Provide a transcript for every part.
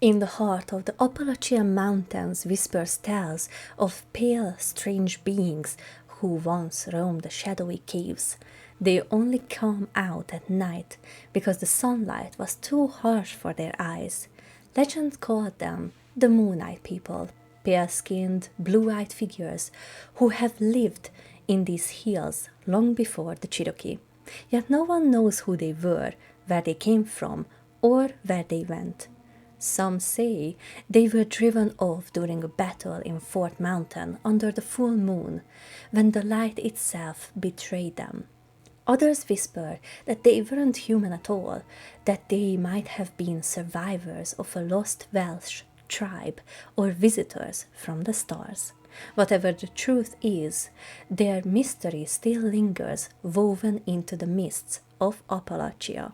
In the heart of the Appalachian Mountains whispers tales of pale, strange beings who once roamed the shadowy caves. They only come out at night because the sunlight was too harsh for their eyes. Legend called them the Moonlight People, pale-skinned, blue-eyed figures who have lived in these hills long before the Cherokee. Yet no one knows who they were, where they came from, or where they went. Some say they were driven off during a battle in Fort Mountain under the full moon, when the light itself betrayed them. Others whisper that they weren't human at all, that they might have been survivors of a lost Welsh tribe or visitors from the stars. Whatever the truth is, their mystery still lingers woven into the mists of Appalachia.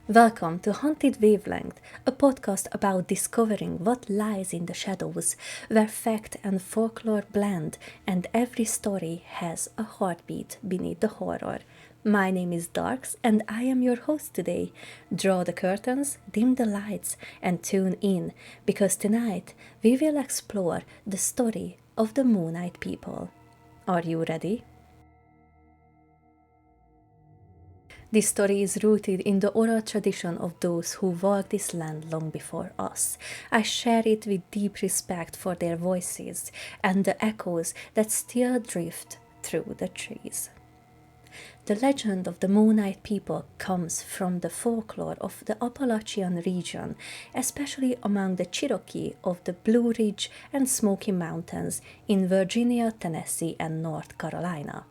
Welcome to Haunted Wavelength, a podcast about discovering what lies in the shadows, where fact and folklore blend and every story has a heartbeat beneath the horror. My name is Darks and I am your host today. Draw the curtains, dim the lights and tune in, because tonight we will explore the story of the Moonlight People. Are you ready? This story is rooted in the oral tradition of those who walked this land long before us. I share it with deep respect for their voices and the echoes that still drift through the trees. The legend of the Moonlight People comes from the folklore of the Appalachian region, especially among the Cherokee of the Blue Ridge and Smoky Mountains in Virginia, Tennessee, and North Carolina.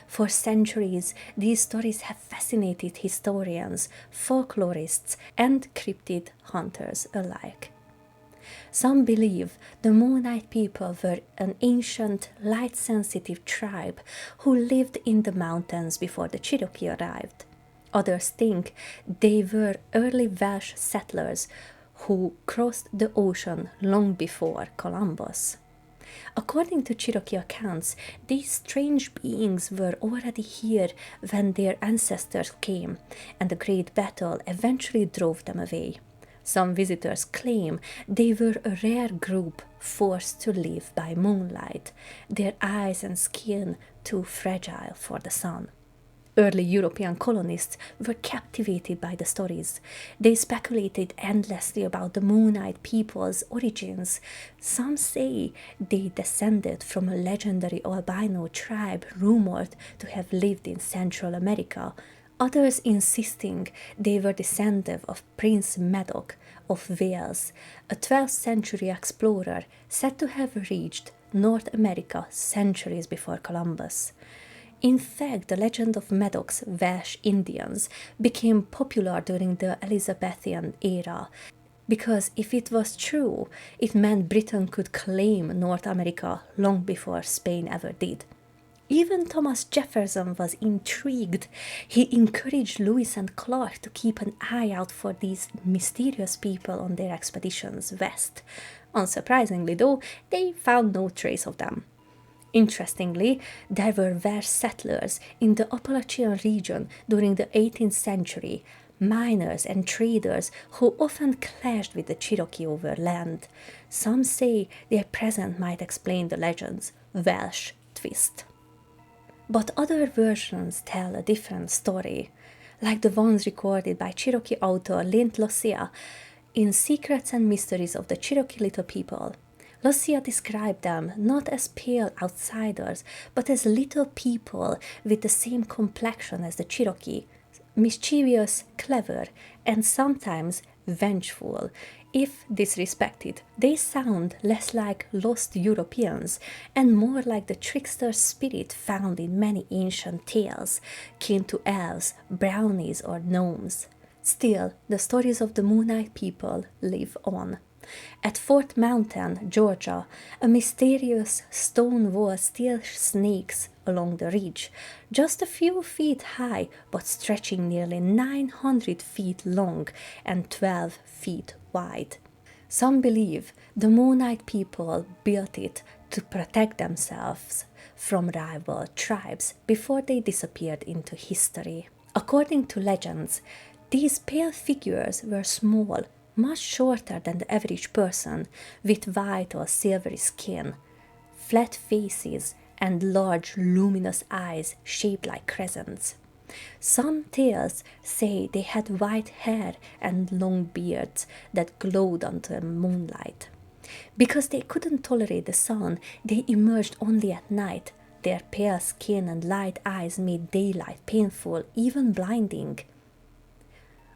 For centuries, these stories have fascinated historians, folklorists, and cryptid hunters alike. Some believe the Moonlight People were an ancient, light-sensitive tribe who lived in the mountains before the Cherokee arrived. Others think they were early Welsh settlers who crossed the ocean long before Columbus. According to Cherokee accounts, these strange beings were already here when their ancestors came, and the great battle eventually drove them away. Some visitors claim they were a rare group forced to live by moonlight, their eyes and skin too fragile for the sun. Early European colonists were captivated by the stories. They speculated endlessly about the Moonlight People's origins. Some say they descended from a legendary albino tribe rumored to have lived in Central America. Others insisting they were descendants of Prince Madoc of Wales, a 12th century explorer said to have reached North America centuries before Columbus. In fact, the legend of Madoc's Welsh Indians became popular during the Elizabethan era, because if it was true, it meant Britain could claim North America long before Spain ever did. Even Thomas Jefferson was intrigued. He encouraged Lewis and Clark to keep an eye out for these mysterious people on their expeditions west. Unsurprisingly, though, they found no trace of them. Interestingly, there were Welsh settlers in the Appalachian region during the 18th century, miners and traders who often clashed with the Cherokee over land. Some say their presence might explain the legend's Welsh twist. But other versions tell a different story, like the ones recorded by Cherokee author Lint Losia in Secrets and Mysteries of the Cherokee Little People. Losia described them not as pale outsiders, but as little people with the same complexion as the Cherokee, mischievous, clever, and sometimes vengeful. If disrespected, they sound less like lost Europeans and more like the trickster spirit found in many ancient tales, kin to elves, brownies, or gnomes. Still, the stories of the Moonlight People live on. At Fort Mountain, Georgia, a mysterious stone wall still snakes along the ridge, just a few feet high but stretching nearly 900 feet long and 12 feet wide. Some believe the Moonlight People built it to protect themselves from rival tribes before they disappeared into history. According to legends, these pale figures were small, much shorter than the average person, with white or silvery skin, flat faces, and large luminous eyes shaped like crescents. Some tales say they had white hair and long beards that glowed under moonlight. Because they couldn't tolerate the sun, they emerged only at night. Their pale skin and light eyes made daylight painful, even blinding.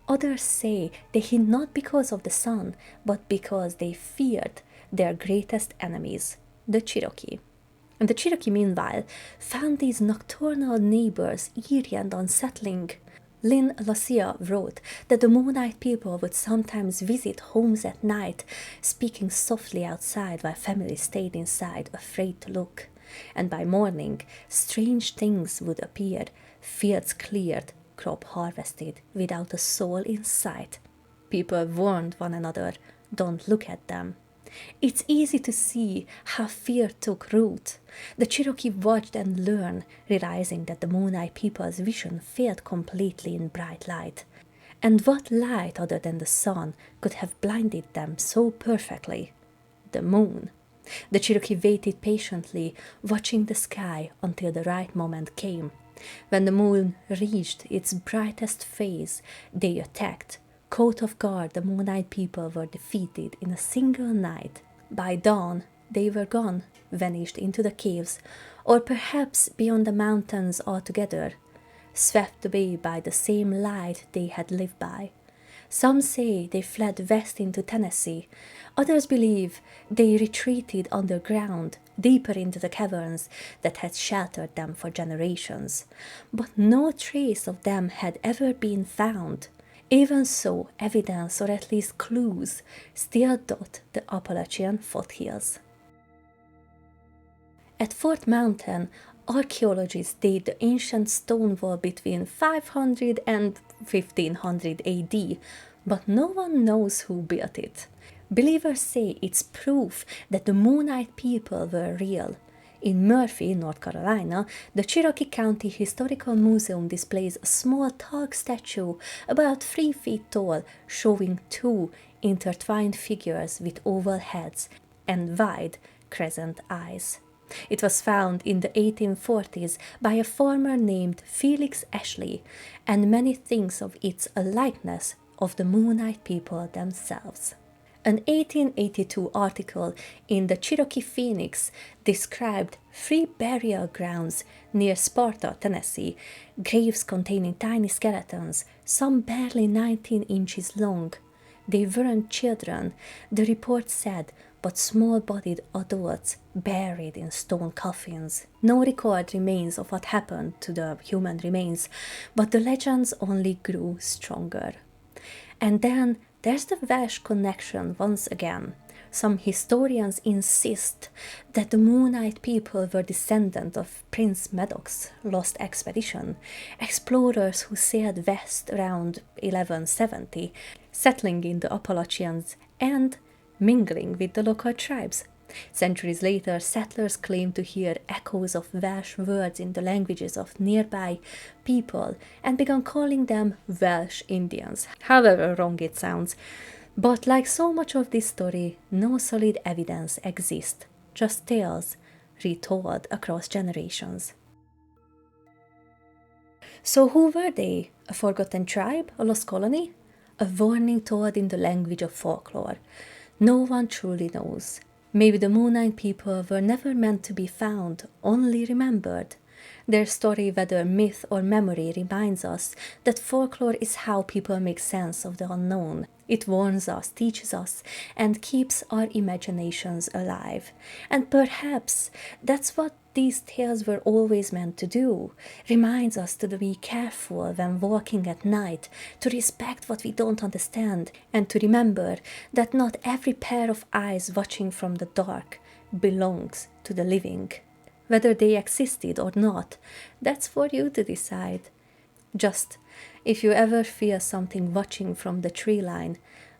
Others say they hid not because of the sun, but because they feared their greatest enemies, the Cherokee. And the Cherokee, meanwhile, found these nocturnal neighbors eerie and unsettling. Lynn Lacia wrote that the Moonite people would sometimes visit homes at night, speaking softly outside while families stayed inside, afraid to look. And by morning, strange things would appear, fields cleared, crop harvested, without a soul in sight. People warned one another, don't look at them. It's easy to see how fear took root. The Cherokee watched and learned, realizing that the Moonite people's vision failed completely in bright light. And what light other than the sun could have blinded them so perfectly? The moon. The Cherokee waited patiently, watching the sky until the right moment came. When the moon reached its brightest phase, they attacked. Caught off guard, the Moonite people were defeated in a single night. By dawn, they were gone, vanished into the caves, or perhaps beyond the mountains altogether, swept away by the same light they had lived by. Some say they fled west into Tennessee. Others believe they retreated underground, deeper into the caverns that had sheltered them for generations. But no trace of them had ever been found. Even so, evidence, or at least clues, still dot the Appalachian foothills. At Fort Mountain, archaeologists date the ancient stone wall between 500 and 1500 AD, but no one knows who built it. Believers say it's proof that the Moonite people were real. In Murphy, North Carolina, the Cherokee County Historical Museum displays a small talc statue about 3 feet tall, showing 2 intertwined figures with oval heads and wide crescent eyes. It was found in the 1840s by a farmer named Felix Ashley, and many think of its a likeness of the Moonite people themselves. An 1882 article in the Cherokee Phoenix described 3 burial grounds near Sparta, Tennessee, graves containing tiny skeletons, some barely 19 inches long. They weren't children, the report said, but small-bodied adults buried in stone coffins. No record remains of what happened to the human remains, but the legends only grew stronger. And then there's the Welsh connection once again. Some historians insist that the Moonite people were descendants of Prince Madoc's lost expedition, explorers who sailed west around 1170, settling in the Appalachians and mingling with the local tribes. Centuries later, settlers claimed to hear echoes of Welsh words in the languages of nearby people and began calling them Welsh Indians, however wrong it sounds. But like so much of this story, no solid evidence exists, just tales retold across generations. So who were they? A forgotten tribe? A lost colony? A warning told in the language of folklore? No one truly knows. Maybe the Moonite people were never meant to be found, only remembered. Their story, whether myth or memory, reminds us that folklore is how people make sense of the unknown. It warns us, teaches us, and keeps our imaginations alive. And perhaps that's what these tales were always meant to do. Reminds us to be careful when walking at night, to respect what we don't understand, and to remember that not every pair of eyes watching from the dark belongs to the living. Whether they existed or not, that's for you to decide. Just, if you ever feel something watching from the tree line,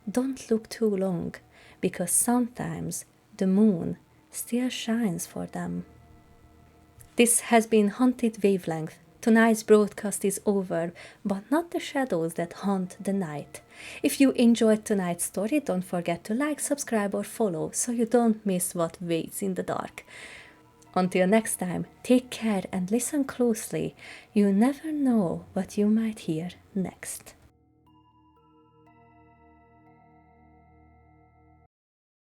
don't look too long, because sometimes the moon still shines for them. This has been Haunted Wavelength. Tonight's broadcast is over, but not the shadows that haunt the night. If you enjoyed tonight's story, don't forget to like, subscribe, or follow so you don't miss what waits in the dark. Until next time, take care and listen closely. You never know what you might hear next.